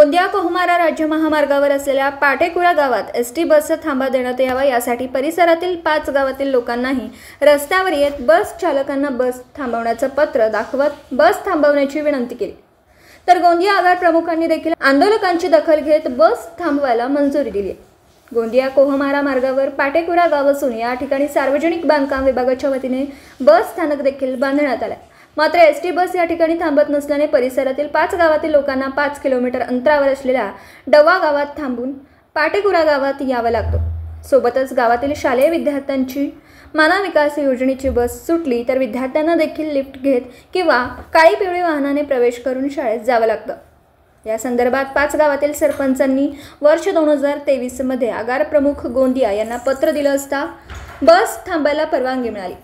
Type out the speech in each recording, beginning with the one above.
गोंदिया कोहमारा राज्य महामार्गावर असलेल्या पाटेकुरा गावात एसटी बसचा थांबा देण्यात यावा यासाठी परिसरातील 5 गावातील लोकांनाही रस्त्यावर येत बस चालकांना बस थांबवण्याचं पत्र दाखवत बस थांबवण्याची विनंती केली। तर गोंदिया आगार प्रमुखांनी देखील आंदोलकांची दखल घेत बस थांबवायला मंजुरी दिली। गोंदिया कोहमारा मार्गावर पाटेकुरा गाव असून या ठिकाणी सार्वजनिक बांधकाम विभागाच्या वतीने बस स्थानक देखील बांधण्यात आले। मात्र एसटी बस या ठिकाणी थांबत नसल्याने परिसरातील 5 गावातील लोकांना 5 किलोमीटर अंतरावर असलेल्या डवा गावात थांबून पाटेकुरा गावात यावं लागतं। सोबतच गावातील शालेय विद्यार्थ्यांची माना विकास योजनेची बस सुटली तर विद्यार्थ्यांना देखील लिफ्ट घेत किंवा काळी पिवळी वाहनाने प्रवेश करून शाळेत जावं लागतं। या संदर्भात 5 गावातील सरपंचांनी वर्ष 2023 मध्ये आगार प्रमुख गोंदिया यांना पत्र दिलं असता बस थांबायला परवानगी मिळाली।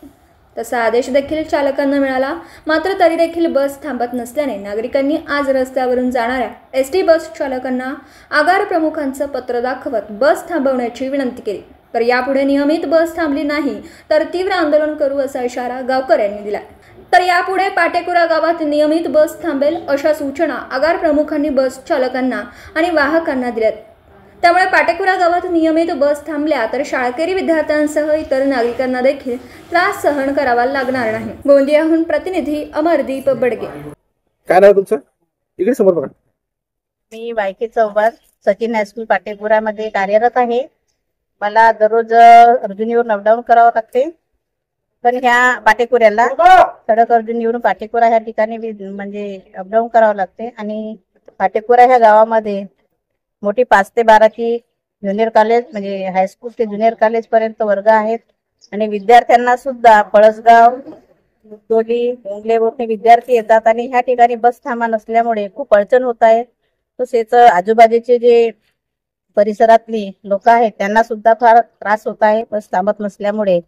तसा आदेश देखील चालकांना मिळाला, मात्र तरी देखील बस थांबत नसल्याने नागरिकांनी आज रस्त्यावरून जाणाऱ्या एसटी बस चालकांना आगार प्रमुखांचं पत्र दाखवत बस थांबवण्याची विनंती केली। तर यापुढे नियमित बस थांबली नाही तर तीव्र आंदोलन करू असा इशारा गावकऱ्यांनी दिला। तर यापुढे पाटेकुरा गावात नियमित बस थांबेल अशा सूचना आगार प्रमुखांनी बस चालकांना आणि वाहकांना दिल्यात। त्यामुळे पाटेकुरा गावात नियमित बस थांबल्या तर शाळकरी विद्यार्थ्यांसह इतर नागरिकांना देखील त्रास सहन करावा लागणार नाही। गोंदियाहून प्रतिनिधी अमरदीप बडगे। काय नाव तुमचं? इकडे समोर बघा। मी वायके चौबार सचिन हायस्कूल पाटेकुरामध्ये कार्यरत आहे। मला दररोज अर्जुनीवरून अपडाऊन करावं लागते। पण ह्या पाटेकुऱ्याला सडक अर्जुनीवरून पाटेकुरा ह्या ठिकाणी म्हणजे अपडाऊन करावं लागते आणि पाटेकुरा ह्या गावामध्ये मोठी 5 ते 12 ची ज्युनियर कॉलेज म्हणजे हायस्कूल ते ज्युनियर कॉलेज पर्यंत वर्ग आहेत आणि विद्यार्थ्यांना सुद्धा पळसगाव मुतोली मोंगलेवरून विद्यार्थी येतात आणि ह्या ठिकाणी बस थांबा नसल्यामुळे खूप अडचण होत आहे। तसेच आजूबाजूचे जे परिसरातली लोक आहेत त्यांना सुद्धा फार त्रास होत आहे बस थांबत नसल्यामुळे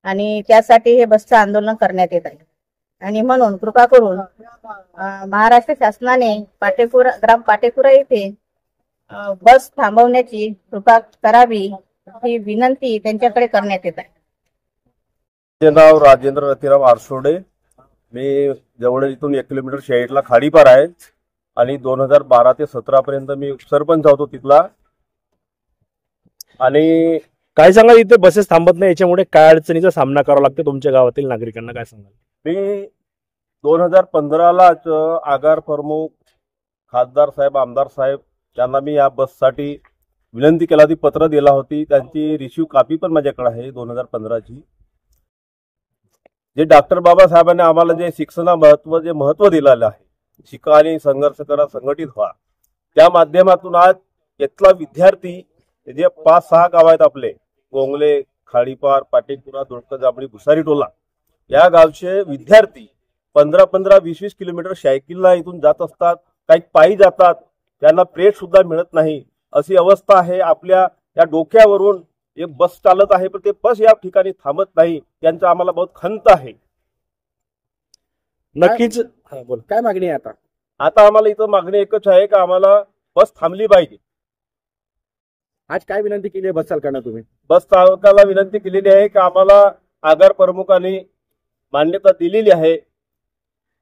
आणि त्यासाठी हे बसचं आंदोलन करण्यात येत आहे। आणि म्हणून कृपा करून महाराष्ट्र शासनाने ग्राम पाटेकुरा येथे बस थांबवण्याची कृपा करावी ही विनंती त्यांच्याकडे करण्यात येत आहे। माझे नाव राजेंद्र रतिराम आरसोडे। मी जवळ इथून 1 किलोमीटर शेळीतला खाडीपार आहे आणि 2012 ते 17 पर्यंत मी सरपंच होतो तिथला। आणि काय सांगाल इथे बसेस थांबत नाही याच्यामुळे काय अडचणीचा सामना करावा लागतो तुमच्या गावातील नागरिकांना काय सांगाल? मी 2015लाच आगार प्रमुख खासदार साहेब आमदार साहेब त्यांना मी या बससाठी विनंती केला होती, पत्र दिला होती। त्यांची रिसिव्ह कॉपी पण माझ्याकडे आहे 2015 ची। जे डॉक्टर बाबासाहेबांनी आम्हाला जे शिक्षणा महत्व दिलेलं आहे, शिका आणि संघर्ष करा संघटित व्हा, त्या माध्यमातून आज इथला विद्यार्थी जे 5-6 गाव आहेत आपले गोंगले खाडीपार पाटेकुरा दोडक जांभळी भुसारी टोला या गावचे विद्यार्थी 15-20 किलोमीटर सायकलला इथून जात असतात, काही पायी जातात, त्यांना प्लेट सुद्धा मिळत नाही अशी अवस्था आहे। आपल्या या डोक्यावरून एक बस चालत आहे पण ते बस या ठिकाणी थांबत नाही, त्यांचा आम्हाला बहुत खंत आहे। नक्कीच बोल, काय मागणी आहे आता आम्हाला इथं मागणी एकच आहे की आम्हाला बस थांबली पाहिजे। आज काय विनंती केली आहे बस चालकांना तुम्ही? बस चालकाला विनंती केलेली आहे की आम्हाला आगार प्रमुखांनी मान्यता दिलेली आहे,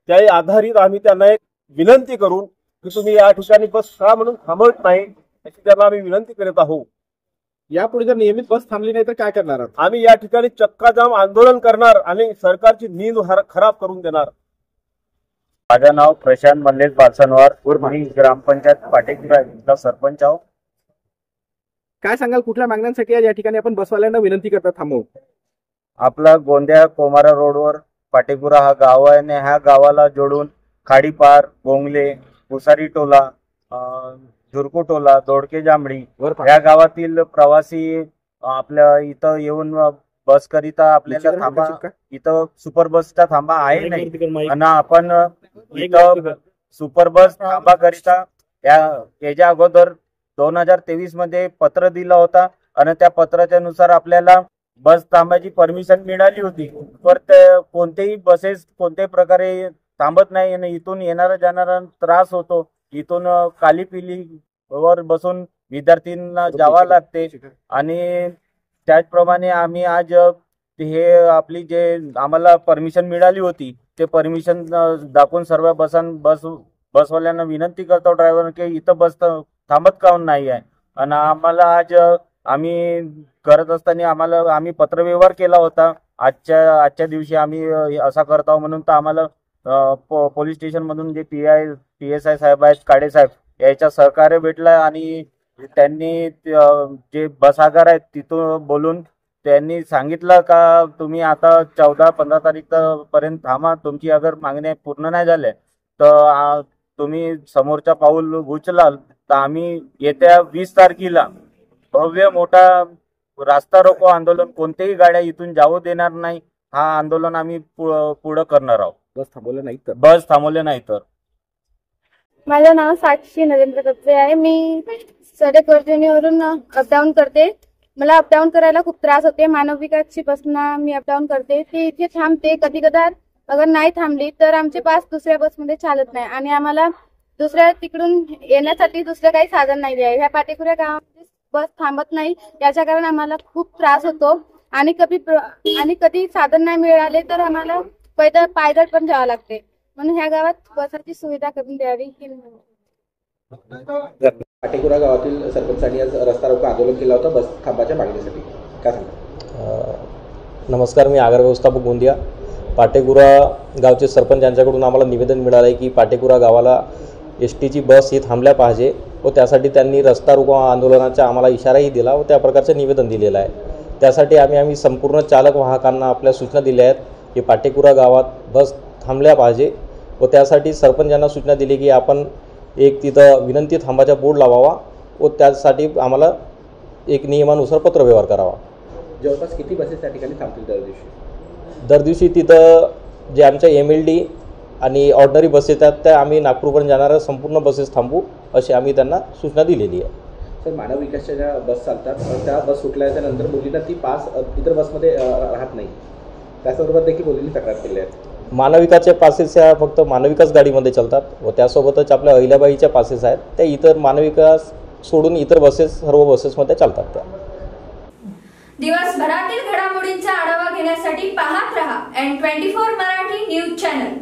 त्या आधारित आम्ही त्यांना एक विनंती करून की तुम्ही या ठिकाणी बस का म्हणून थांबवत नाही अशी त्यांना आम्ही विनंती करत आहोत। यापुढे जर नियमित बस थांबली नाही तर काय करणार आहात? आम्ही या ठिकाणी चक्काजाम आंदोलन करणार आणि सरकारची नींद खराब करून देणार। माझं नाव प्रशांत मल्लेश बालसनवार, मी ग्रामपंचायत पाटेकुरा इथला सरपंच आहो। काय सांगाल कुठल्या मागण्यांसाठी या ठिकाणी आपण बसवाल्यांना विनंती करता थांबवू? आपला गोंदिया कोमारा रोडवर पाटेकुरा हा गाव आहे आणि ह्या गावाला जोडून खाडीपार गोंगले भुसारी टोला झुरको टोला दोडके जांभळी या गावातील प्रवासी आपल्या इथं येऊन बस करिता आपल्याला थांबा, इथं सुपर बसचा थांबा आहे नाही आणि आपण इथं सुपर बस थांबा करिता याच्या अगोदर 2023 मध्ये पत्र दिला होता आणि त्या पत्राच्या नुसार आपल्याला बस थांबायची परमिशन मिळाली होती। पर कोणतेही बसेस कोणत्याही प्रकारे थांबत नाही आणि इथून येणारा जाणारा त्रास होतो। इथून काली पिली वर बसून विद्यार्थ्यांना जावं लागते आणि त्याचप्रमाणे आम्ही आज हे आपली जे आम्हाला परमिशन मिळाली होती ते परमिशन दाखवून सर्व बस बसवाल्यांना विनंती करतो ड्रायव्हर की इथं बस थांबत काऊन नाही आहे. आणि आम्हाला आज आम्ही करत असताना आम्ही पत्रव्यवहार केला होता. आजच्या दिवशी आम्ही असा करतो म्हणून तर आम्हाला पोलीस स्टेशन मधून जे PSI साहेब आहेत, काळे साहेब, याच्या सहकार्य भेटलं आणि त्यांनी जे बस आगार आहेत तिथून बोलून त्यांनी सांगितलं का तुम्ही आता 14-15 तारीख पर्यंत थांबा. तुमची अगर मागण्या पूर्ण नाही झाल्या तर तुम्ही समोरचा पाऊल उचलाल तर आम्ही येत्या 20 तारखेला भव्य मोठा रास्ता रोको आंदोलन, कोणत्याही गाड्या इथून जाऊ देणार नाही, हा आंदोलन आम्ही पुढं करणार आहोत. बस थांबवले नाही तर माझं नाव साक्षी नरेंद्र कत्रे आहे. मी सडेकर्जनीवरून अपडाऊन करते. मला अपडाऊन करायला खूप त्रास होते. मानव विकासची बसना मी अपडाऊन करते. ती इथे थांबते. कधी कधी अगर नाही थांबली तर आमचे पास दुसऱ्या बसमध्ये चालत नाही आणि आम्हाला दुसऱ्या तिकडून येण्यासाठी दुसरं काही साधन नाही आहे. ह्या पाटेकुरा गावामध्ये बस थांबत नाही, याच्या कारण आम्हाला खूप त्रास होतो आणि कधी साधन नाही मिळाले तर आम्हाला पायदळ पण जावं लागते. म्हणून ह्या गावात बसाची सुविधा करून द्यावी. पाटेकुरा गावातील सरपंचांनी आज रस्ता रोको आंदोलन केला होता बस थांबाच्या मागणीसाठी, काय सांगा? नमस्कार, मी आगार व्यवस्थापक गोंदिया. पाटेकुरा गावचे सरपंच यांच्याकडून आम्हाला निवेदन मिळालं आहे की पाटेकुरा गावाला STची बस ही थांबल्या पाहिजे व त्यासाठी त्यांनी रस्ता रोको आंदोलनाचा आम्हाला इशाराही दिला व त्या प्रकारचं निवेदन दिलेलं आहे. त्यासाठी आम्ही संपूर्ण चालक वाहकांना आपल्या सूचना दिल्या आहेत की पाटेकुरा गावात बस थांबल्या पाहिजे व त्यासाठी सरपंचांना सूचना दिली की आपण एक तिथं विनंती थांबाचा बोर्ड लावावा व त्यासाठी आम्हाला एक नियमानुसार पत्रव्यवहार करावा. जवळपास किती बसेस त्या ठिकाणी थांबतील दर दिवशी तिथं जे आमच्या MLD आणि ऑर्डिनरी बसेस आहेत त्या आम्ही नागपूरपर्यंत जाणाऱ्या संपूर्ण बसेस थांबवू अशी आम्ही त्यांना सूचना दिलेली आहे. सर, मानव विकासच्या ज्या बस चालतात त्या बस सुटल्याच्या नंतर मुलींना ती पास इतर बसमध्ये राहत नाही, त्यासंदर्भात देखील मुलींनी तक्रार केली आहे. मानविकाच्या पासेस ह्या फक्त मानविकास गाडीमध्ये चालतात व त्यासोबतच आपल्या अहिल्याबाईच्या पासेस आहेत त्या इतर मानविकास सोडून इतर बसेस सर्व बसेसमध्ये चालतात. त्या दिवसभरातील घडामोडींचा आढावा घेण्यासाठी पाहत रहा N24 मराठी न्यूज चॅनल.